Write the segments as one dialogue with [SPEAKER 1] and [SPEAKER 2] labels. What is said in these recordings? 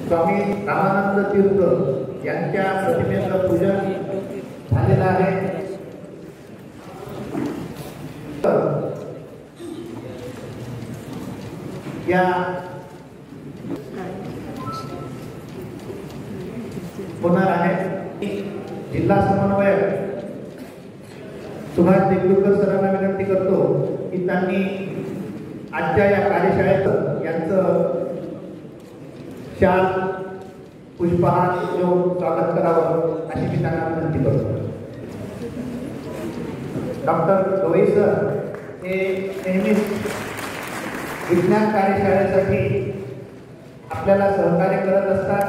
[SPEAKER 1] स्वामी रामानंद तीर्थ यांच्या प्रतिमेचं पूजन झालेलं आहे। या होणार आहे। जिल्हा समन्वयक सुभाष देगलूरकर सरांना विनंती करतो की त्यांनी आजच्या या कार्यशाळेत यांचं शाल पुष्पहार देऊन स्वागत करावं अशी मी त्यांना विनंती करतो। डॉक्टर गवई सर हे नेहमीच विज्ञान कार्यशाळेसाठी आपल्याला सहकार्य करत असतात।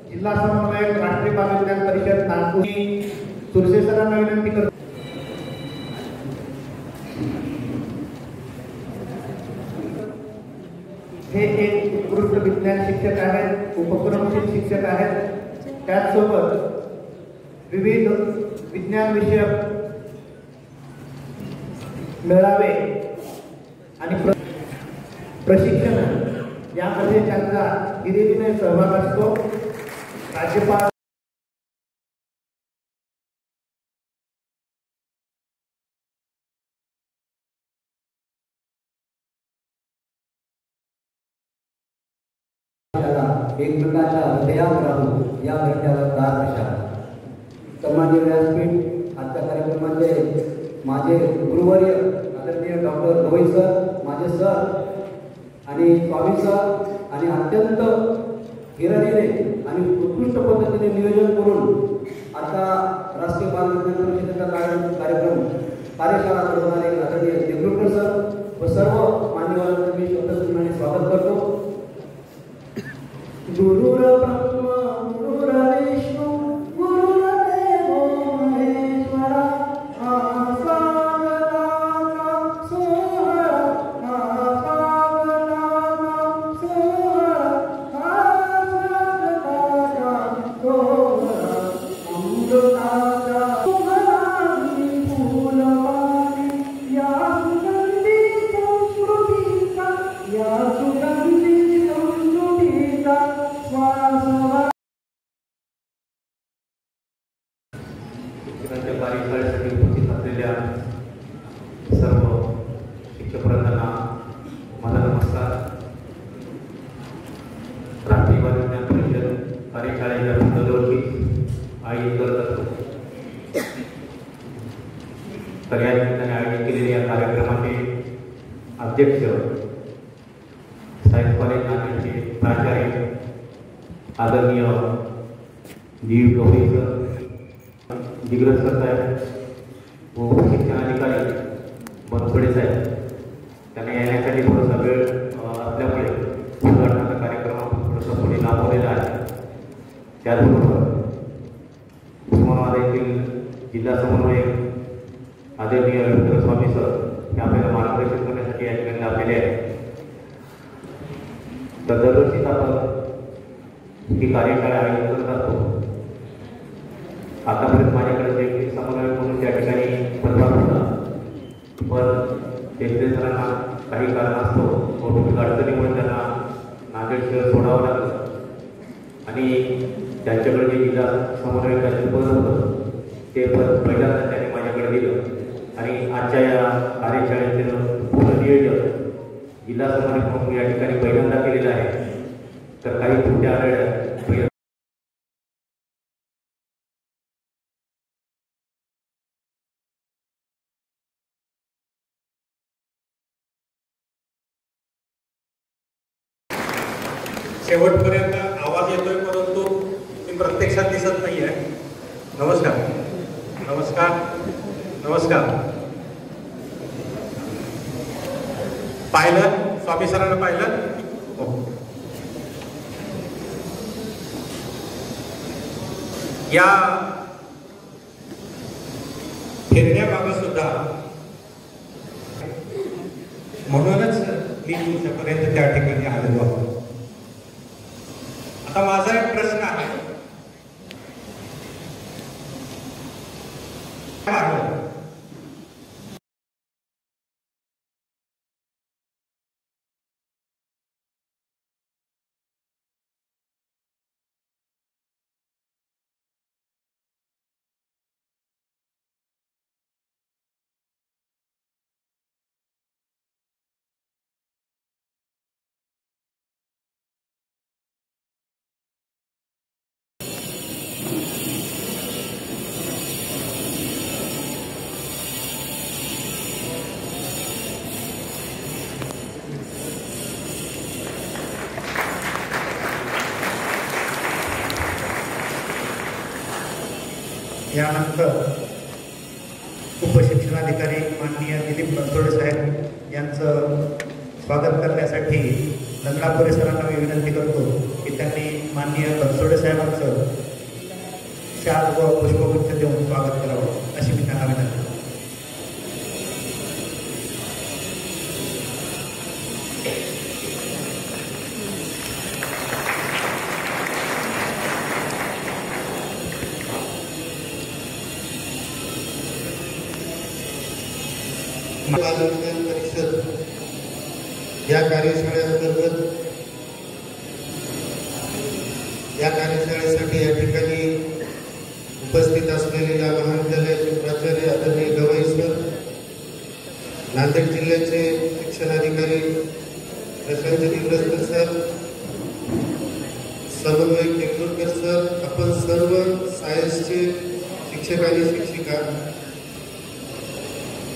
[SPEAKER 1] जिल्हा समन्वयक राष्ट्रीय बाल विज्ञान परिषद नागपूर सुरसे सरांना विनंती करतो। हे एक उत्कृष्ट विज्ञान शिक्षक आहेत, उपक्रमशील शिक्षक आहेत। त्याचसोबत विविध विज्ञान विषयक मेळावे आणि प्रशिक्षण यामध्ये त्यांचा हिरिरीने सहभाग असतो। राज्यपाल
[SPEAKER 2] एकमेकांच्या हृदयात राहून या घटनेला दार कशा सन्माननीय व्यासपीठ आजच्या कार्यक्रमाचे माझे गुरुवर्य आदरणीय डॉक्टर गवई सर, माझे सर आणि स्वामी सर आणि अत्यंत हिरिरीने आणि उत्कृष्ट पद्धतीने नियोजन करून आता राष्ट्रीय बाल विज्ञान परिषदेचा कार्यशाळा घडवणारे आदरणीय देगलूरकर सर व सर्व मान्यवरांचं मी शब्दपूर्णाने स्वागत करतो। गुरुर ब्रह्मा गुरुर विष्णू गुरुर्देवो महेश्वरा
[SPEAKER 1] कार्यशाळेसाठी उपस्थित असलेल्या सर्व शिक्षकवृंदांना माझा नमस्कार। राष्ट्रीय बाल विज्ञान परिषद कार्यशाळेच्या दरवर्षी आयोजित करत असतो। तर या निमित्ताने आयोजित केलेल्या या कार्यक्रमाचे अध्यक्ष सायन्स कॉलेज नांदेडचे प्राचार्य आदरणीय गवई सर, दिग्रज सर साहेब व शिक्षणाधिकारी बनसोडे साहेब, त्यांना येण्यासाठी थोडासा वेळ असल्यामुळे उद्घाटनाचा कार्यक्रम आपण थोडासा पुढे लांबवलेला आहे। त्याचबरोबर उस्मानाबाद येथील जिल्हा समन्वयक आदरणीय रवींद्र स्वामी सर हे आपल्याला मार्गदर्शन करण्यासाठी या ठिकाणी लाभलेले आहेत। तर दरवर्षीच आपण ही कार्यशाळा आयोजित करत असतो। आतापर्यंत माझ्याकडे वैयक्तिक समन्वयक म्हणून त्या ठिकाणी पदभार होता, पण देशले सरांना काही कारणास्तव कौटुंबिक अडचणीमुळे त्यांना नांदेड शहर सोडावं लागलं आणि त्यांच्याकडे जे जिल्हा समन्वयकाचे पद होतं ते पद पहिल्यांदा त्यांनी माझ्याकडे दिलं आणि आजच्या या कार्यशाळेचं पूर्ण नियोजन जिल्हा समन्वयक म्हणून या ठिकाणी पहिल्यांदा केलेलं आहे। तर काही त्रुटी आढळल्या
[SPEAKER 3] शेवटपर्यंत आवाज येतोय परंतु ती प्रत्यक्षात दिसत नाहीये। नमस्कार नमस्कार नमस्कार। पाहिलं स्वामी सरांना पाहिलं हो। या फिरण्याबाबत सुद्धा म्हणूनच मी तुमच्यापर्यंत त्या ठिकाणी आलेलो आहोत। आता माझा एक प्रश्न आहे, यानंतर उपशिक्षणाधिकारी माननीय दिलीप बनसोडे साहेब यांचं स्वागत करण्यासाठी लंगडा परिसरांना मी विनंती करतो की त्यांनी माननीय बनसोडे साहेबांचं शाल व पुष्पगुच्छ देऊन स्वागत करावं अशी मी त्यांना विनंती करतो.
[SPEAKER 4] बालविज्ञान परिषद या कार्यशाळेअंतर्गत या कार्यशाळेसाठी या ठिकाणी उपस्थित असलेले या महाविद्यालयाचे प्राचार्य आदरणीय गवई सर, नांदेड जिल्ह्याचे शिक्षणाधिकारी प्रशांत दिग्रस्कर सर, समन्वयक टेकूरकर सर, आपण सर्व सायन्सचे शिक्षक आणि शिक्षिका,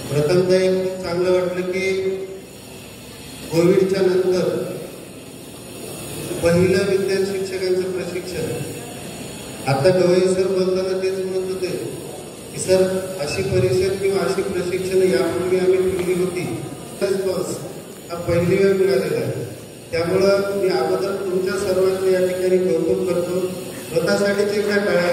[SPEAKER 4] प्रथमतः एक चांगलं वाटलं की कोविडच्या नंतर पहिलं विज्ञान शिक्षकांचं प्रशिक्षण. आता गवई सर बोलताना तेच म्हणत होते की सर अशी परिषद किंवा अशी प्रशिक्षण यापूर्वी आम्ही ठेवली होती, रिस्पॉन्स हा पहिली वेळ मिळालेला आहे. त्यामुळं मी अगोदर तुमच्या सर्वांचं या ठिकाणी कौतुक करतो. स्वतःसाठीच एकदा टाळ्या.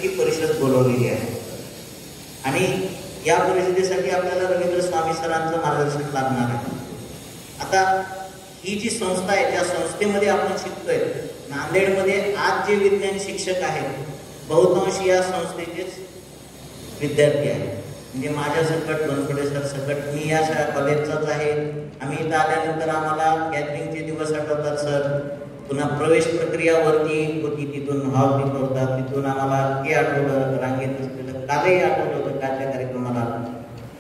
[SPEAKER 5] ही परिषद बोलवलेली आहे आणि या परिषदेसाठी आपल्याला रवींद्र स्वामी सरांचं मार्गदर्शन लागणार आहे. आता ही जी संस्था आहे त्या संस्थेमध्ये आपण शिकतोय. नांदेडमध्ये आज जे विज्ञान शिक्षक आहेत बहुतांश या संस्थेचेच विद्यार्थी आहेत. म्हणजे माझ्या सकट, बनसोडे सर सकट, मी या कॉलेजचाच आहे. आम्ही इथं आल्यानंतर आम्हाला गॅदरिंगचे दिवस आठवतात सर. पुन्हा प्रवेश प्रक्रियावरती होती, तिथून हॉल तिथं होता, तिथून आम्हाला हे आठवलं, रांगेत असलेलं कालही आठवलं होतं कालच्या कार्यक्रमाला.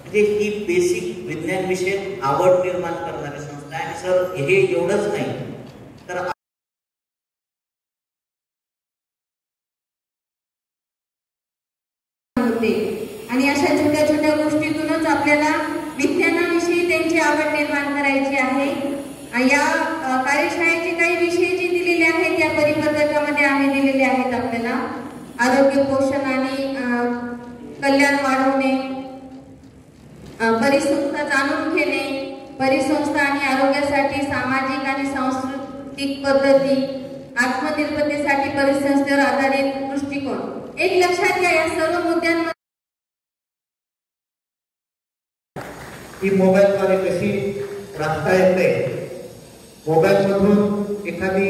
[SPEAKER 5] म्हणजे ही बेसिक विज्ञान विषय आवड निर्माण करणारी संस्था आहे. आणि सर हे एवढंच नाही तर
[SPEAKER 6] आणि अशा छोट्या छोट्या गोष्टीतूनच आपल्याला विज्ञानाविषयी त्यांची आवड निर्माण करायची आहे. या कार्यशाळेचे काही विषय जे दिलेले आहेत या परिपत्रकामध्ये आम्ही दिलेले आहेत आपल्याला. आरोग्य, पोषण आणि कल्याण वाढवणे, परिसंस्था जाणून घेणे, परिसंस्था आणि आरोग्यासाठी सामाजिक आणि सांस्कृतिक पद्धती, आत्मनिर्भरतेसाठी परिसंस्थेवर आधारित दृष्टिकोन. एक लक्षात घ्या, या सर्व मुद्द्यांमध्ये
[SPEAKER 3] ही मोबाईलद्वारे कशी राखता येते. मोबाईलमधून एखादी